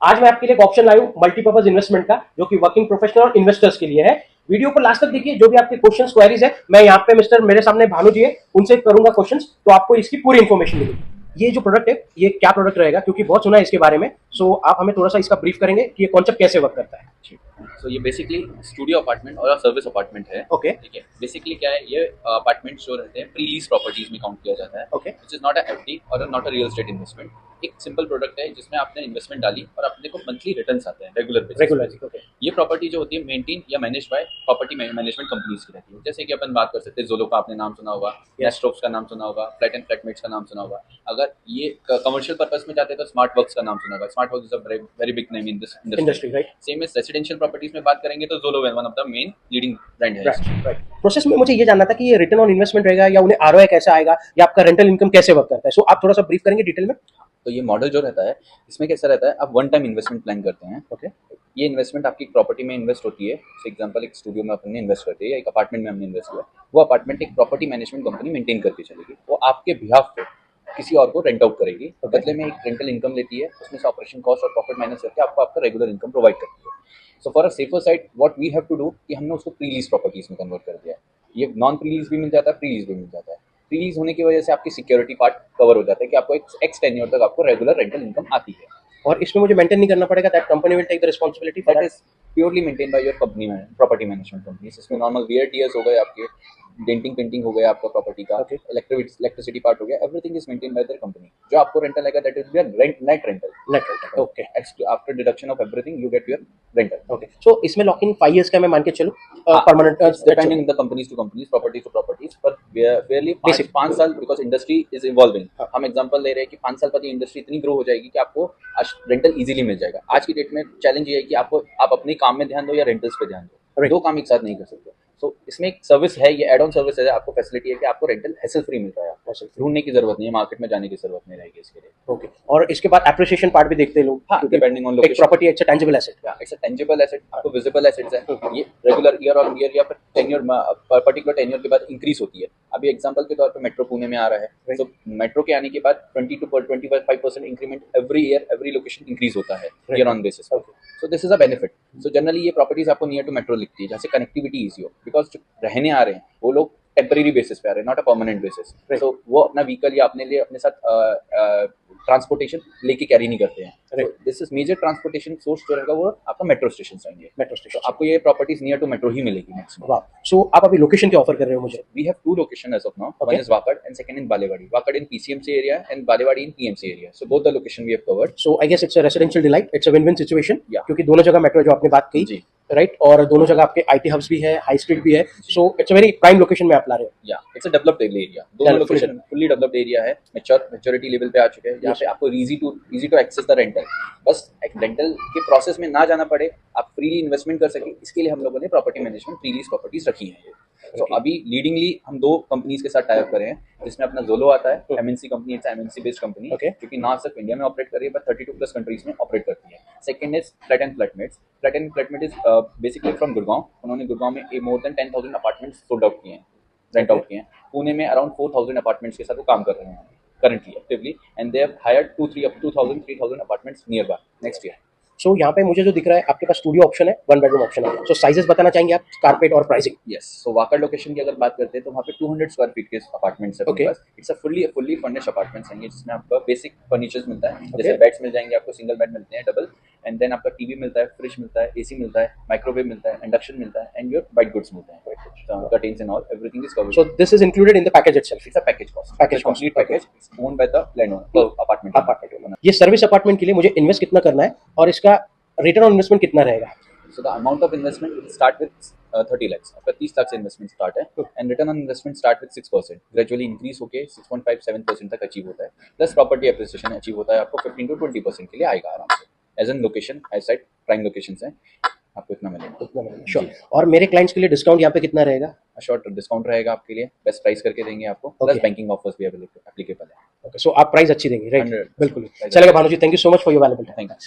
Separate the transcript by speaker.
Speaker 1: आज मैं आपके लिए एक ऑप्शन लाया हूँ मल्टीपर्पज इन्वेस्टमेंट का, जो कि वर्किंग प्रोफेशनल और इन्वेस्टर्स के लिए है। वीडियो को लास्ट तक देखिए, जो भी आपके क्वेश्चंस क्वेरीज है, मैं यहाँ पे मिस्टर मेरे सामने भानु जी है, उनसे करूंगा क्वेश्चंस, तो आपको इसकी पूरी इन्फॉर्मेशन मिलेगी। ये जो प्रोडक्ट है, ये क्या प्रोडक्ट रहेगा, क्योंकि बहुत सुना है इसके बारे में। सो आप हमें थोड़ा सा इसका ब्रीफ करेंगे कि ये कॉन्सेप्ट कैसे वर्क करता है।
Speaker 2: तो ये बेसिकली स्टूडियो अपार्टमेंट और सर्विस अपार्टमेंट है।
Speaker 1: ओके।
Speaker 2: ठीक है, बेसिकली क्या है, ये अपार्टमेंट जो रहते हैं प्री लीज प्रॉपर्टीज में काउंट किया जाता है।
Speaker 1: Okay.
Speaker 2: Which is not a FD और not a real estate investment. एक सिंपल प्रोडक्ट है जिसमें आपने इन्वेस्टमेंट डाली और अपने को मंथली रिटर्न्स आते हैं रेगुलर बेसिस।
Speaker 1: ओके।
Speaker 2: ये प्रॉपर्टी जो होती है मेंटेन या manage by property management companies की रहती है। जैसे कि अपन बात कर सकते हैं, जोलो का आपने नाम सुना होगा, नेस्ट्रोक्स का नाम सुना होगा, फ्लैट एंड फ्लैटमेट्स का नाम सुना होगा। अगर ये कमर्शियल पर्पस में जाते हैं तो स्मार्ट वर्क्स का नाम सुना होगा। Smart Works is a very big name in this
Speaker 1: industry, right.
Speaker 2: Same as residential properties में बात करेंगे तो Zolo one of the main leading brand है।
Speaker 1: राइट। प्रोसेस में मुझे ये जानना था कि ये रिटर्न ऑन इन्वेस्टमेंट रहेगा या उन्हें आरओआई कैसा आएगा, या आपका रेंटल इनकम कैसे वर्क करता है। सो आप थोड़ा सा ब्रीफ करेंगे डिटेल में।
Speaker 2: तो ये मॉडल जो रहता है, इसमें कैसा रहता है, आप वन टाइम इन्वेस्टमेंट प्लान करते हैं।
Speaker 1: ओके।
Speaker 2: ये इन्वेस्टमेंट आपकी प्रॉपर्टी में इन्वेस्ट होती है। फॉर एग्जांपल, एक स्टूडियो में अपने इन्वेस्ट करते हैं या एक अपार्टमेंट में हमने इन्वेस्ट किया, वो अपार्टमेंट एक प्रॉपर्टी मैनेजमेंट कंपनी मेंटेन करके चलेगी। वो आपके बिहाफ पे किसी और को रेंट आउट करेगी, बदले में एक रेंटल इनकम लेती है, उसमें से ऑपरेशन कॉस्ट और प्रॉफिट माइनस करके आपको आपका रेगुलर इनकम प्रोवाइड करती है। So for a safer side what we have to do कि हमने उसको प्री लीज प्रॉपर्टीज में कन्वर्ट कर दिया है। ये नॉन प्री लीज भी मिल जाता है, प्री लीज भी मिल जाता है। प्री लीज होने की वजह से आपकी सिक्योरिटी पार्ट कवर हो जाता है कि आपको एक्स टेन्योर तक आपको रेगुलर रेंटल इनकम आती है।
Speaker 1: और इसमें मुझे मेंटेन नहीं करना पड़ेगा, that company will take the responsibility for
Speaker 2: that
Speaker 1: that.
Speaker 2: Is purely maintain by your company में, प्रॉपर्टी मैनेजमेंट कंपनी। इसमें नॉर्मल वेयर टीयर्स हो गए, आपके डेंटिंग पेंटिंग हो गया आपका प्रॉपर्टी का,
Speaker 1: Okay.
Speaker 2: इलेक्ट्रिसिटी पार्ट हो गया, everything is maintain by their company. जो आपको रेंटल आएगा that is your rent net rental.
Speaker 1: Net rental. Okay.
Speaker 2: After deduction of everything you get your rental.
Speaker 1: Okay. So इसमें लॉक इन 5 years का मैं मान के चलूं, permanent
Speaker 2: depending the companies to companies, properties to properties, पर fairly
Speaker 1: Basic.
Speaker 2: 5 साल, because industry is evolving.
Speaker 1: हाँ.
Speaker 2: हम एग्जांपल ले रहे हैं कि 5 साल बाद ये इंडस्ट्री इतनी ग्रो हो जाएगी कि आपको रेंटल इजीली मिल जाएगा। आज की डेट में चैलेंज ये है कि आपको आप अपने काम में ध्यान दो या रेंटल्स पे ध्यान दो।
Speaker 1: Right.
Speaker 2: दो काम एक साथ नहीं कर सकते। सो इसमें एक सर्विस है, ये एड ऑन सर्विस है, आपको फैसिलिटी है कि आपको रेंटल हैसल फ्री मिल रहा है। आपको ढूंढने की जरूरत नहीं है, मार्केट में जाने की जरूरत नहीं रहेगी इसके लिए।
Speaker 1: ओके। और इसके बाद एप्रिसिएशन पार्ट भी देखते हैं लोग।
Speaker 2: हाँ, डिपेंडिंग ऑन
Speaker 1: एक
Speaker 2: लोकेशन।
Speaker 1: प्रॉपर्टी अच्छा tangible asset.
Speaker 2: It's a tangible asset, आपको विजिबल एसेट्स है। ये रेगुलर ईयर ऑन ईयर या फिर टेन्योर, पर्टिकुलर टेन्योर के बाद इंक्रीज होती है। अभी एग्जांपल के तौर पे मेट्रो पुणे में आ रहा है, तो मेट्रो के आने के बाद 20 to 25% increment every year, every location increase होता है year on basis. So this is a benefit. So generally ये प्रॉपर्टीज आपको नियर टू मेट्रो लिखती है, जहाँ से कनेक्टिविटी ईजी हो, बिकॉज जो रहने आ रहे हैं वो लोग टेम्परेरी बेसिस पे आ रहे हैं, नॉट अ परमानेंट बेसिस। तो वो अपना व्हीकल या अपने लिए अपने साथ ट्रांसपोर्टेशन लेके कैरी नहीं करते हैं। This is major transportation source जो रहेगा वो आपका मेट्रो स्टेशन आएंगे।
Speaker 1: Metro station.
Speaker 2: आपको ये प्रॉपर्टीज नियर टू मेट्रो ही मिलेगी मैक्सिमम।
Speaker 1: वाह। सो आप अभी लोकेशन क्या ऑफर कर रहे हो मुझे?
Speaker 2: We have 2 locations as of now.
Speaker 1: Okay.
Speaker 2: One is Wakad and second in Balewadi. Wakad in PCMC area and Balewadi in PMC area. So both the location we have covered.
Speaker 1: So I guess it's a residential delight, it's a win win situation.
Speaker 2: Yeah.
Speaker 1: क्योंकि दोनों जगह metro जो आपने बात की,
Speaker 2: जी।
Speaker 1: Right, और दोनों जगह आपके आईटी हब्स भी है, हाई स्ट्रीट भी है। So it's a very prime location में आप ला रहे हो।
Speaker 2: Yeah, it's a developed area. दोनों लोकेशन fully developed area है, maturity level पे आ चुके हैं, जहाँ पे आपको easy to access the rental। बस एक रेंटल के प्रोसेस में ना जाना पड़े, आप फ्रीली इन्वेस्टमेंट कर सके, इसके लिए हम लोगों ने property management pre lease properties रखी है। तो अभी लीडिंगली हम 2 कंपनीज के साथ टाई अप करे हैं, जिसमें अपना जोलो आता है, MNC company, it's MNC based company, जो कि ना सिर्फ इंडिया में ऑपरेट कर रही है बट 32+ कंट्रीज में ऑपरेट करती है। Second is flat and flatmates. Flat and flatmate is basically from Gurgaon. उन्होंने गुड़गांव में more than 10,000 apartments sold out किए हैं, रेंट आउट किए हैं। पुणे में अराउंड 4,000 अपार्टमेंट्स के साथ वो काम कर रहे हैं currently actively, and they have hired 2,000-3,000 apartments nearby next year.
Speaker 1: So यहाँ पे मुझे जो दिख रहा है, आपके पास स्टूडियो ऑप्शन है, 1 बेडरूम ऑप्शन है। सो साइजेस बताना चाहेंगे आप, कारपेट और प्राइसिंग?
Speaker 2: यस। सो वाकड़ लोकेशन की अगर बात करते हैं तो वहाँ पे 200 स्क्वायर फीट के अपार्टमेंट्स है।
Speaker 1: Okay.
Speaker 2: It's a fully furnished apartments हैं, जिसमें आपका बेसिक फर्नीचर्स मिलता है। जैसे बेड्स मिल जाएंगे आपको, सिंगल बेड मिलते हैं, डबल, एंड देन आपका टीवी मिलता है, फ्रिज मिलता है, एसी मिलता है, माइक्रोवेव मिलता है, इंडक्शन मिलता है, एंड योर वाइट गुड्स मिलते हैं, curtains and all, everything is covered.
Speaker 1: So this is included in the package itself.
Speaker 2: It's a package cost, complete package owned by the landowner, apartment.
Speaker 1: ये service apartment के लिए मुझे invest कितना करना है और इसका रिटर्न ऑन इन्वेस्टमेंट कितना रहेगा?
Speaker 2: So the amount of investment will start with 30 lakhs. आपका 30 लाख से इन्वेस्टमेंट स्टार्ट है, and return on investment start with 6%, gradually increase होके 6.57% तक अचीव होता है। प्लस प्रॉपर्टी एप्रिसिएशन अचीव होता है, आपको 15 to 20% के लिए आएगा आराम से। As an location, as side prime locations हैं, आपको इतना मिलेगा।
Speaker 1: श्योर। और मेरे क्लाइंट्स के लिए डिस्काउंट यहाँ पे कितना रहेगा?
Speaker 2: शॉर्ट डिस्काउंट रहेगा आपके लिए, बेस्ट प्राइस करके देंगे आपको, प्लस बैंकिंग ऑफर्स भी एप्लीकेबल है।
Speaker 1: ओके। सो आप प्राइस अच्छी देंगे, राइट?
Speaker 2: 100%.
Speaker 1: बिल्कुल। चलेगा Bhanu ji, thank you so much for your valuable time.
Speaker 2: Thank you.